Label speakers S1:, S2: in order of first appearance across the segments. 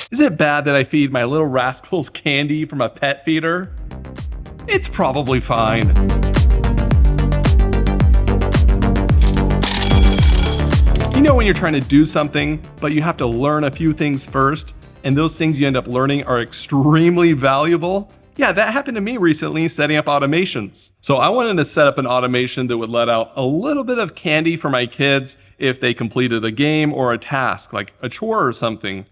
S1: Is it bad that I feed my little rascals candy from a pet feeder? It's probably fine. You know when you're trying to do something, but you have to learn a few things first, and those things you end up learning are extremely valuable? Yeah, that happened to me recently setting up automations. So I wanted to set up an automation that would let out a little bit of candy for my kids if they completed a game or a task, like a chore or something.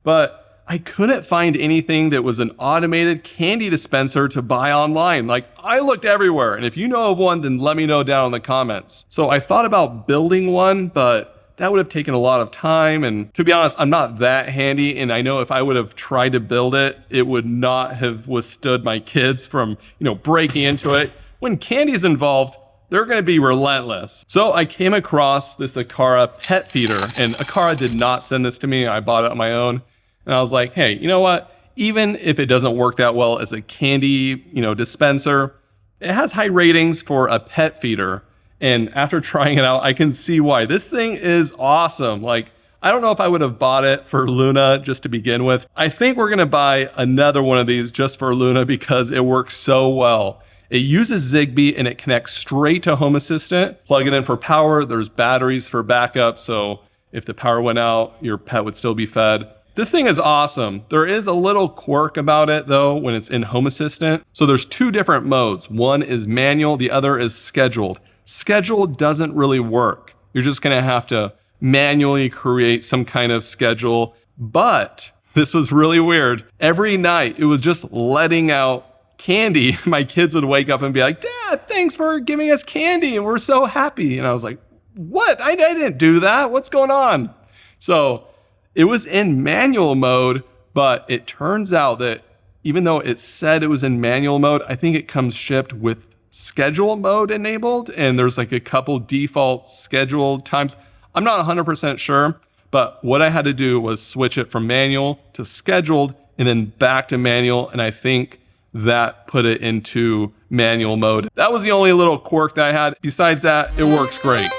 S1: But I couldn't find anything that was an automated candy dispenser to buy online. Like, I looked everywhere, and if you know of one, then let me know down in the comments. So I thought about building one, but that would have taken a lot of time, and to be honest, I'm not that handy, and I know if I would have tried to build it, it would not have withstood my kids from, breaking into it. When candy's involved, they're gonna be relentless. So I came across this Aqara pet feeder, and Aqara did not send this to me. I bought it on my own. And I was like, hey, you know what? Even if it doesn't work that well as a candy, dispenser, it has high ratings for a pet feeder. And after trying it out, I can see why. This thing is awesome. Like, I don't know if I would have bought it for Luna just to begin with. I think we're gonna buy another one of these just for Luna because it works so well. It uses Zigbee and it connects straight to Home Assistant. Plug it in for power, there's batteries for backup, so if the power went out, your pet would still be fed. This thing is awesome. There is a little quirk about it though when it's in Home Assistant. So there's two different modes. One is manual, the other is scheduled. Scheduled doesn't really work. You're just gonna have to manually create some kind of schedule. But this was really weird. Every night it was just letting out candy. My kids would wake up and be like, Dad, thanks for giving us candy and we're so happy. And I was like, what? I didn't do that. What's going on? So it was in manual mode, but it turns out that even though it said it was in manual mode, I think it comes shipped with schedule mode enabled, and there's like a couple default scheduled times. I'm not 100% sure, but what I had to do was switch it from manual to scheduled and then back to manual, and I think that put it into manual mode. That was the only little quirk that I had. Besides that, it works great.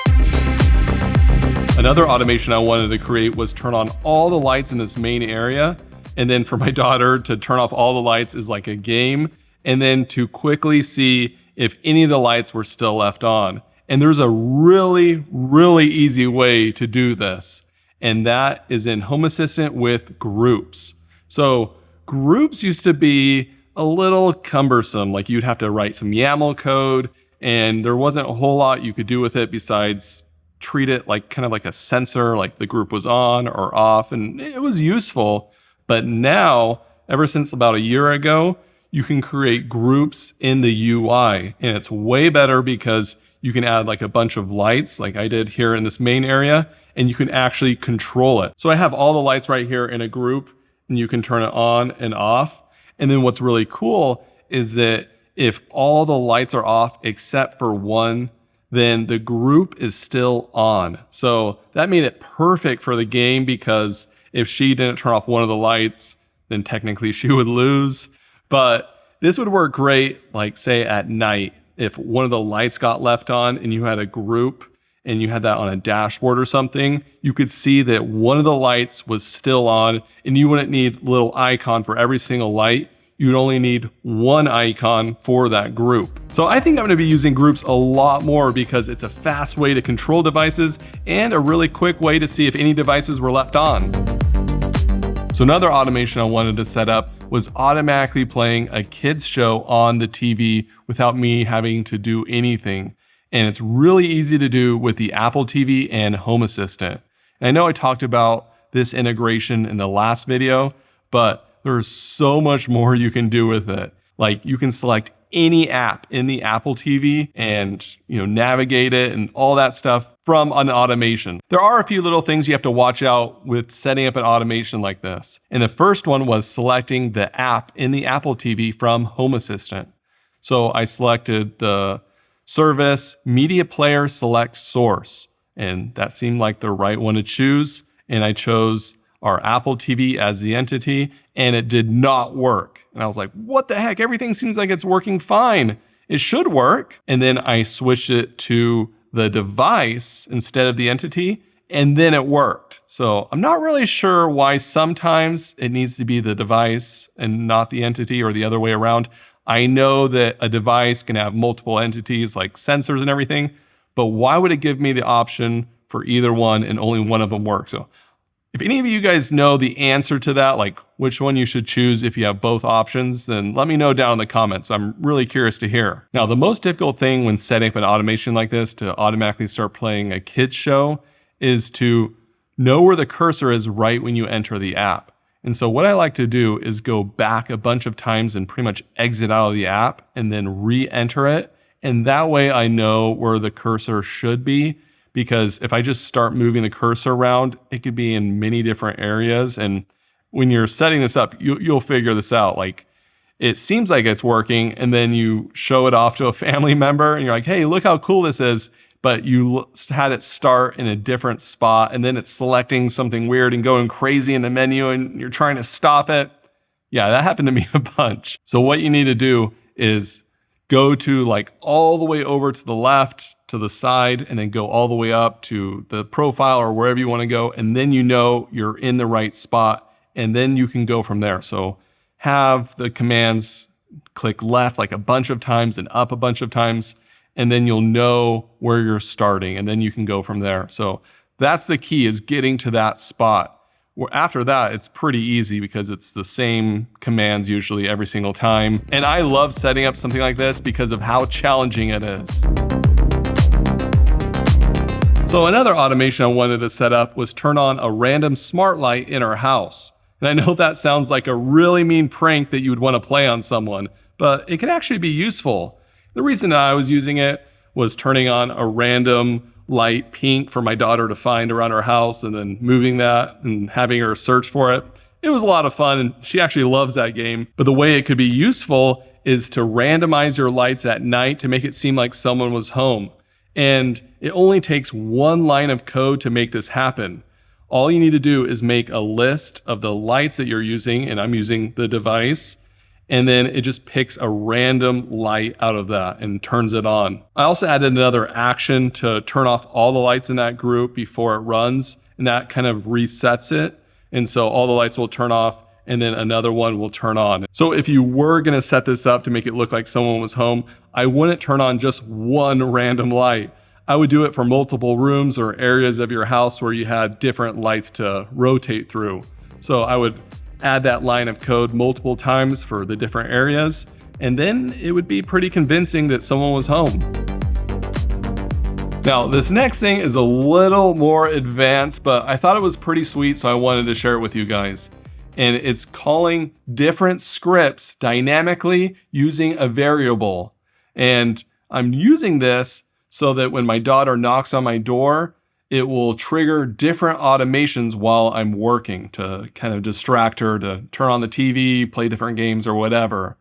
S1: Another automation I wanted to create was turn on all the lights in this main area. And then for my daughter to turn off all the lights is like a game. And then to quickly see if any of the lights were still left on. And there's a really, really easy way to do this. And that is in Home Assistant with groups. So groups used to be a little cumbersome. Like you'd have to write some YAML code and there wasn't a whole lot you could do with it besides treat it like kind of like a sensor, like the group was on or off, and it was useful. But now, ever since about a year ago, you can create groups in the UI, and it's way better because you can add like a bunch of lights like I did here in this main area, and you can actually control it. So I have all the lights right here in a group, and you can turn it on and off. And then what's really cool is that if all the lights are off except for one, then the group is still on. So that made it perfect for the game because if she didn't turn off one of the lights, then technically she would lose. But this would work great, like say at night, if one of the lights got left on and you had a group and you had that on a dashboard or something, you could see that one of the lights was still on and you wouldn't need a little icon for every single light. You'd only need one icon for that group. So I think I'm gonna be using groups a lot more because it's a fast way to control devices and a really quick way to see if any devices were left on. So another automation I wanted to set up was automatically playing a kids show on the TV without me having to do anything. And it's really easy to do with the Apple TV and Home Assistant. And I know I talked about this integration in the last video, but there's so much more you can do with it. Like you can select any app in the Apple TV and navigate it and all that stuff from an automation. There are a few little things you have to watch out with setting up an automation like this. And the first one was selecting the app in the Apple TV from Home Assistant. So I selected the service media player select source, and that seemed like the right one to choose. And I chose our Apple TV as the entity, and it did not work. And I was like, what the heck? Everything seems like it's working fine. It should work. And then I switched it to the device instead of the entity, and then it worked. So I'm not really sure why sometimes it needs to be the device and not the entity, or the other way around. I know that a device can have multiple entities like sensors and everything, but why would it give me the option for either one and only one of them work? So if any of you guys know the answer to that, like which one you should choose if you have both options, then let me know down in the comments. I'm really curious to hear. Now, the most difficult thing when setting up an automation like this to automatically start playing a kids show is to know where the cursor is right when you enter the app. And so what I like to do is go back a bunch of times and pretty much exit out of the app and then re-enter it. And that way I know where the cursor should be, because if I just start moving the cursor around, it could be in many different areas. And when you're setting this up, you'll figure this out. Like, it seems like it's working, and then you show it off to a family member and you're like, hey, look how cool this is. But you had it start in a different spot, and then it's selecting something weird and going crazy in the menu, and you're trying to stop it. Yeah, that happened to me a bunch. So what you need to do is go to like all the way over to the left, to the side, and then go all the way up to the profile or wherever you want to go. And then you know you're in the right spot, and then you can go from there. So have the commands click left like a bunch of times and up a bunch of times, and then you'll know where you're starting, and then you can go from there. So that's the key, is getting to that spot. After that, it's pretty easy because it's the same commands usually every single time. And I love setting up something like this because of how challenging it is. So another automation I wanted to set up was turn on a random smart light in our house. And I know that sounds like a really mean prank that you would want to play on someone, but it can actually be useful. The reason that I was using it was turning on a random light pink for my daughter to find around our house, and then moving that and having her search for it. It was a lot of fun, and she actually loves that game. But the way it could be useful is to randomize your lights at night to make it seem like someone was home. And it only takes one line of code to make this happen. All you need to do is make a list of the lights that you're using, and I'm using the device, and then it just picks a random light out of that and turns it on. I also added another action to turn off all the lights in that group before it runs, and that kind of resets it. And so all the lights will turn off, and then another one will turn on. So if you were gonna set this up to make it look like someone was home, I wouldn't turn on just one random light. I would do it for multiple rooms or areas of your house where you had different lights to rotate through. So I would add that line of code multiple times for the different areas, and then it would be pretty convincing that someone was home. Now, this next thing is a little more advanced, but I thought it was pretty sweet, so I wanted to share it with you guys. And it's calling different scripts dynamically using a variable. And I'm using this so that when my daughter knocks on my door, it will trigger different automations while I'm working to kind of distract her, to turn on the TV, play different games or whatever.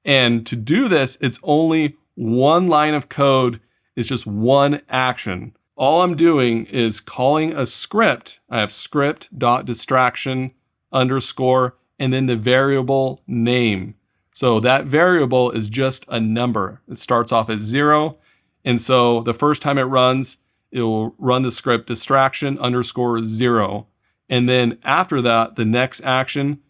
S1: And to do this, it's only one line of code. It's just one action. All I'm doing is calling a script. I have script.distraction _ and then the variable name. So that variable is just a number. It starts off as 0. And so the first time it runs, it will run the script distraction _ 0. And then after that, the next action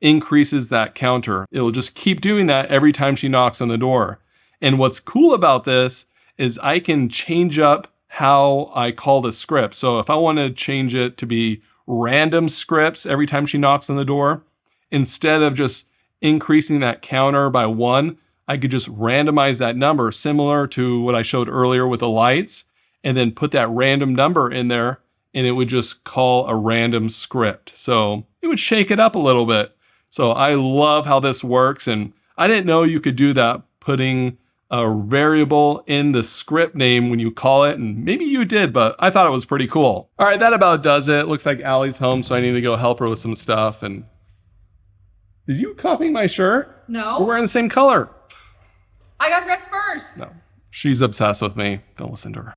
S1: increases that counter. It will just keep doing that every time she knocks on the door. And what's cool about this is I can change up how I call the script. So if I want to change it to be random scripts every time she knocks on the door, instead of just increasing that counter by 1, I could just randomize that number, similar to what I showed earlier with the lights, and then put that random number in there, and it would just call a random script. So it would shake it up a little bit. So I love how this works, and I didn't know you could do that, putting a variable in the script name when you call it, and maybe you did, but I thought it was pretty cool. All right, that about does it. Looks like Allie's home, so I need to go help her with some stuff. And did you copy my shirt?
S2: No.
S1: We're wearing the same color.
S2: I got dressed first.
S1: No, she's obsessed with me. Don't listen to her.